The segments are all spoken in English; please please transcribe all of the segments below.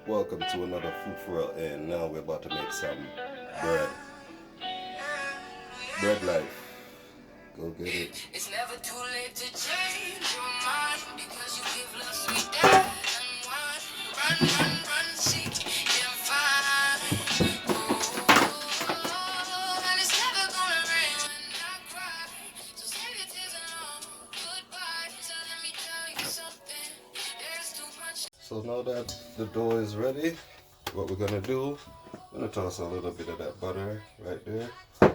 Welcome to another Food for All, and now we're about to make some bread. Bread life. Go get it. It's never too late to change your mind because you give love sweet death and wine. Run, seek and find. Oh, and it's never gonna rain when I cry. So save your tears alone. Goodbye. So let me tell you something. There's too much. So now that the dough is ready, what we're gonna do, I'm gonna toss a little bit of that butter right there. And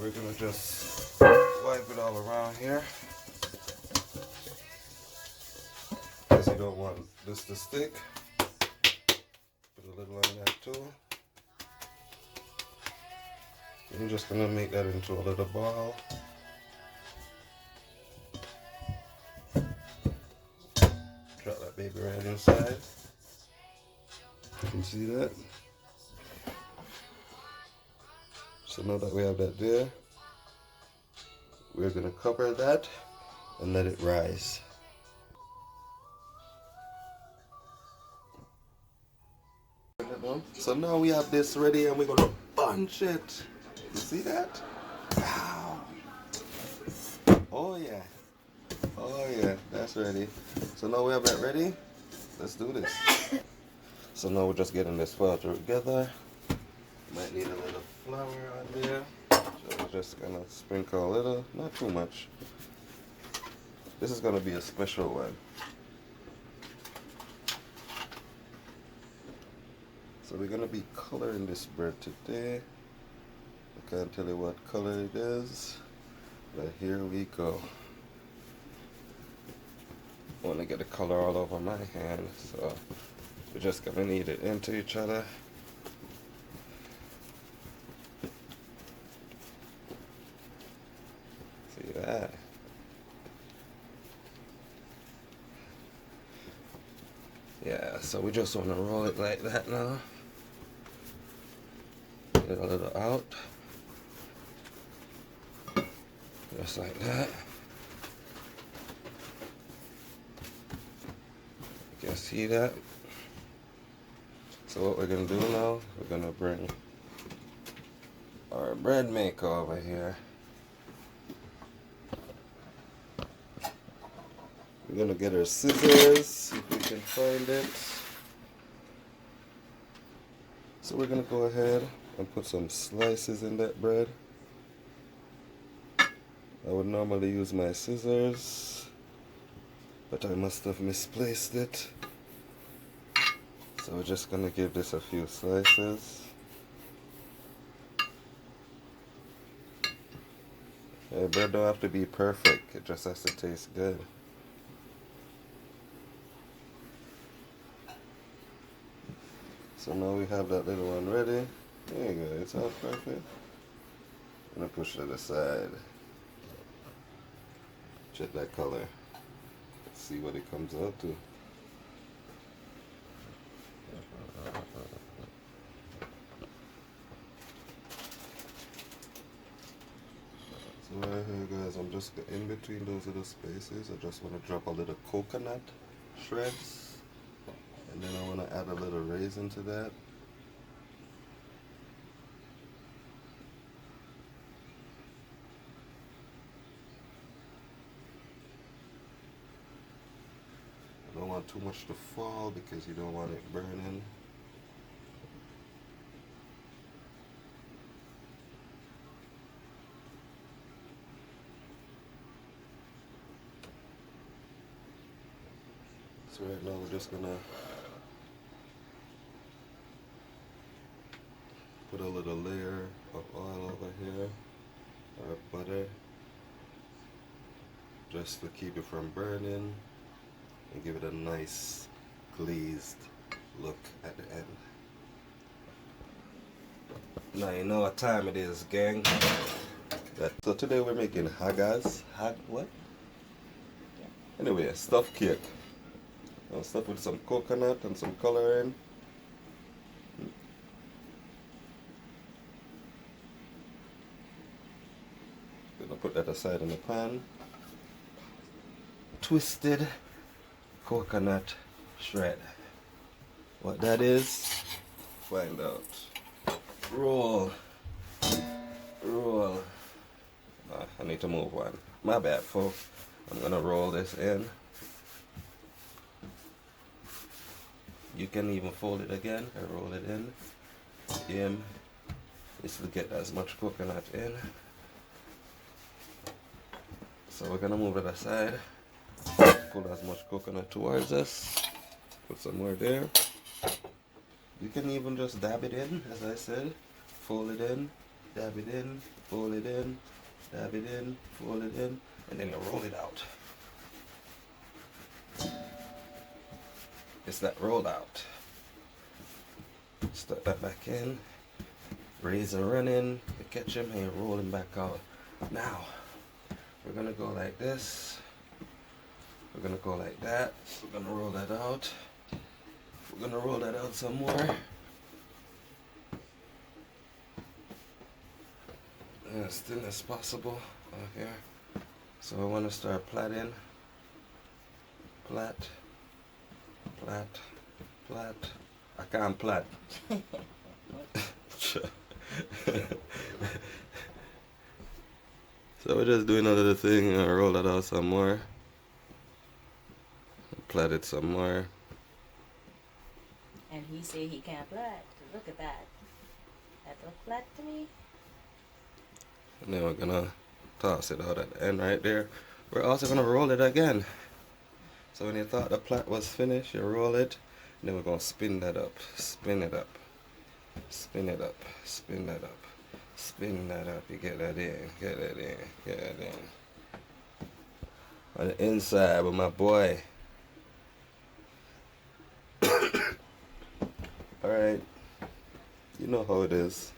we're gonna just wipe it all around here, because you don't want this to stick. Put a little on that too. I'm just gonna make that into a little ball. Drop that baby right inside. You can see that. So now that we have that there, we're gonna cover that and let it rise. So now we have this ready and we're gonna bunch it. You see that? Wow. Oh yeah. Oh yeah, that's ready. So now we have that ready. Let's do this. So now we're just getting this filter together. Might need a little flour on there. So we're just gonna sprinkle a little, not too much. This is gonna be a special one. So we're gonna be coloring this bread today. I can't tell you what color it is, but here we go. I want to get the color all over my hand, so we're just gonna knead it into each other. See that? Yeah, so we just want to roll it like that now. Get it a little out. Just like that. You can see that. So what we're going to do now, we're going to bring our bread maker over here. We're going to get our scissors, if we can find it. So we're going to go ahead and put some slices in that bread. I would normally use my scissors, but I must have misplaced it. So we're just going to give this a few slices. Bread don't have to be perfect, it just has to taste good. So now we have that little one ready. There you go, it's all perfect. I'm going to push it aside. Check that color. Let's see what it comes out to. So right here guys, I'm just in between those little spaces, I just want to drop a little coconut shreds. And then I want to add a little raisin to that. I don't want too much to fall because you don't want it burning. So right now we're just gonna put a little layer of oil over here, or butter, just to keep it from burning and give it a nice glazed look at the end. Now you know what time it is, gang. So today we're making what? Anyway, stuffed cake. Stuffed with some coconut and some coloring. Gonna put that aside in the pan. Twisted coconut shred. What that is, find out. Roll. Roll. I need to move one. My bad, folks. I'm gonna roll this in. You can even fold it again and roll it in. This will get as much coconut in. So we're gonna move it aside. Pull as much coconut towards us. Put some more there. You can even just dab it in, as I said. Fold it in, dab it in, fold it in, dab it in, fold it in, and then you roll it out. It's that roll out. Stuck that back in. Razor running, you catch him and you roll him back out. Now, we're gonna go like this. We're gonna go like that. We're gonna roll that out. We're gonna roll that out some more. As thin as possible out here. So I want to start plaiting. Plait, plait, plait. I can't plait. So we're just doing another thing and roll that out some more. Plait it some more. And he said he can't plait. Look at that. That look flat to me. And then we're gonna toss it out at the end right there. We're also gonna roll it again. So when you thought the plait was finished, you roll it, and then we're gonna spin that up, spin it up, spin it up, spin that up, spin that up. You get that in, get that in, get that in. On the inside with my boy. Alright, you know how it is.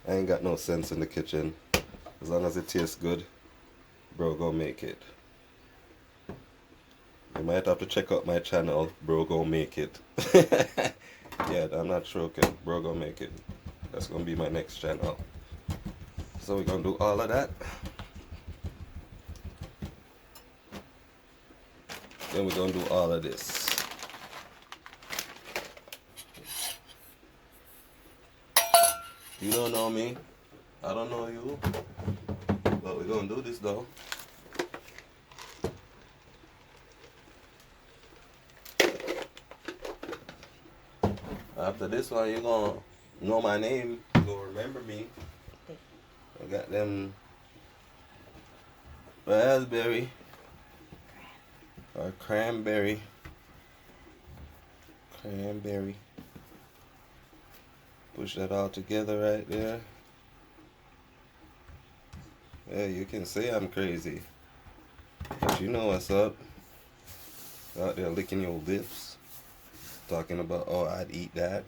I ain't got no sense in the kitchen. As long as it tastes good, bro, go make it. You might have to check out my channel, bro, go make it. Yeah, I'm not joking, bro, go make it. That's gonna be my next channel. So we're gonna do all of that. Then we're gonna do all of this. You don't know me, I don't know you, but we're gonna do this though. After this one, you're gonna know my name, you're gonna remember me. I got them raspberry or cranberry. Cranberry. Push that all together right there. Yeah, you can say I'm crazy, but you know what's up. Out there licking your lips, talking about, oh, I'd eat that.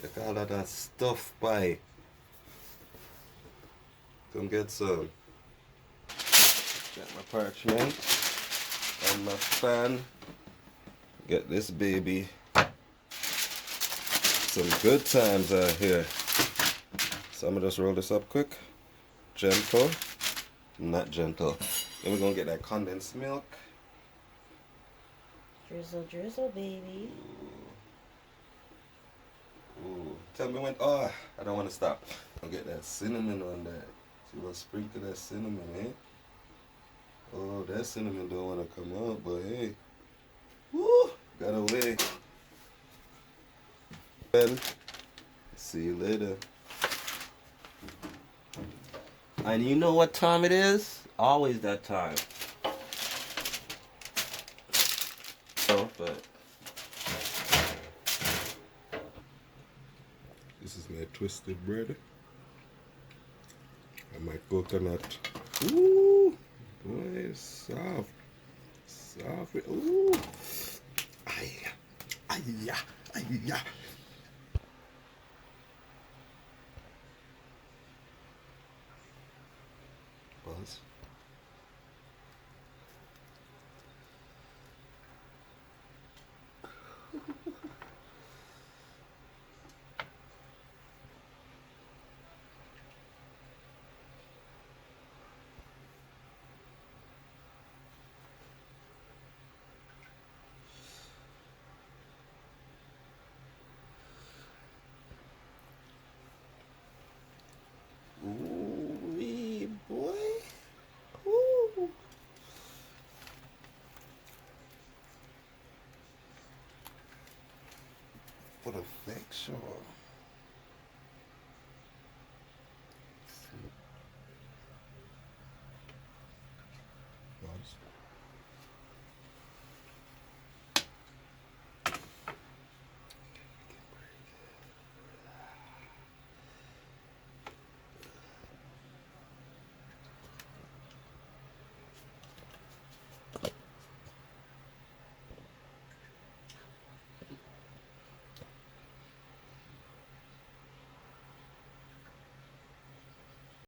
You call that a stuffed pie. Come get some. Got my parchment and my fan. Get this baby. Some good times out here. So I'm gonna just roll this up quick. Gentle. Not gentle. Then we're gonna get that condensed milk. Drizzle, drizzle, baby. Ooh. Tell me when. Oh, I don't want to stop. I'll get that cinnamon on that. So we'll sprinkle that cinnamon, eh? Oh, that cinnamon don't want to come out, but hey. Woo! Got away. See you later. And you know what time it is? Always that time. Oh, but this is my twisted bread and my coconut. Ooh, boy, soft, soft. Ooh, ay, ay, ay. Buzz. Make sure. Buns.